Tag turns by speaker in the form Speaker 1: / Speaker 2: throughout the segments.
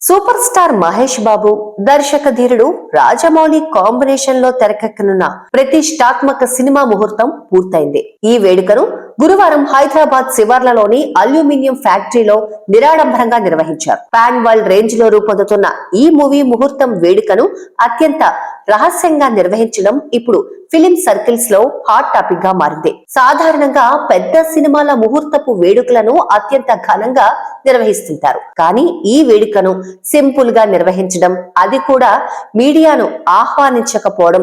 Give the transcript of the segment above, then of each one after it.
Speaker 1: Super star Mahesh Babu, దర్శక ధీరుడు Rajamouli combination లో తెరకెక్కనున్న ప్రతిష్టాత్మక సినిమా ముహూర్తం పూర్తయింది. ఈ వేడుకను గురువారం హైదరాబాద్ శివార్లలోని అల్యూమినియం ఫ్యాక్టరీలో నిరాడంబరంగా నిర్వహించారు. పాన్ వరల్డ్ రేంజ్ లో రూపొందుతున్న ఈ మూవీ ముహూర్తం వేడుకను అత్యంత రహస్యంగా నిర్వహించడం ఇప్పుడు ఫిలిం సర్కిల్స్ లో హాట్ టాపిక్ గా మారింది. సాధారణంగా పెద్ద సినిమాల ముహూర్తపు వేడుకలను అత్యంత ఘనంగా నిర్వహిస్తుంటారు. కానీ ఈ వేడుకను సింపుల్ గా నిర్వహించడం, అది కూడా మీడియాను ఆహ్వానించకపోవడం,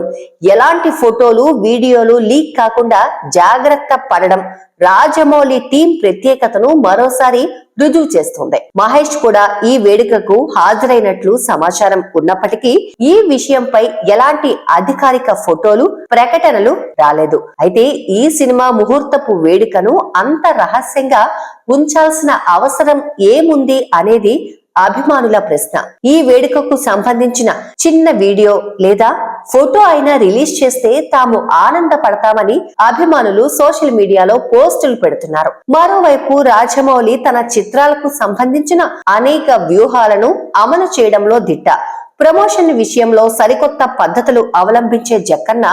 Speaker 1: ఎలాంటి ఫోటోలు వీడియోలు లీక్ కాకుండా జాగ్రత్త పడడం రాజమౌళి టీం ప్రత్యేకతను మరోసారి రుజువు చేస్తోంది. మహేష్ కూడా ఈ వేడుకకు హాజరైనట్లు సమాచారం ఉన్నప్పటికీ ఈ విషయంపై ఎలాంటి అధికారిక ఫోటోలు, ప్రకటనలు రాలేదు. అయితే ఈ సినిమా ముహూర్తపు వేడుకను అంత రహస్యంగా ఉంచాల్సిన అవసరం ఏముంది అనేది అభిమానుల ప్రశ్న. ఈ వేడుకకు సంబంధించిన చిన్న వీడియో లేదా ఫోటో అయినా రిలీజ్ చేస్తే తాము ఆనందపడతామని అభిమానులు సోషల్ మీడియాలో పోస్టులు పెడుతున్నారు. మరోవైపు రాజమౌళి తన చిత్రాలకు సంబంధించిన అనేక వ్యూహాలను అమలు చేయడంలో దిట్ట. ప్రమోషన్ విషయంలో సరికొత్త పద్ధతులు అవలంబించే జక్కన్న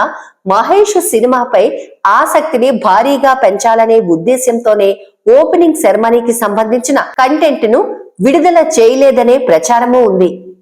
Speaker 1: మహేష్ సినిమాపై ఆసక్తిని భారీగా పెంచాలనే ఉద్దేశంతోనే ఓపెనింగ్ సెరమనీకి సంబంధించిన కంటెంట్ ను విడుదల చేయలేదనే ప్రచారమూ ఉంది.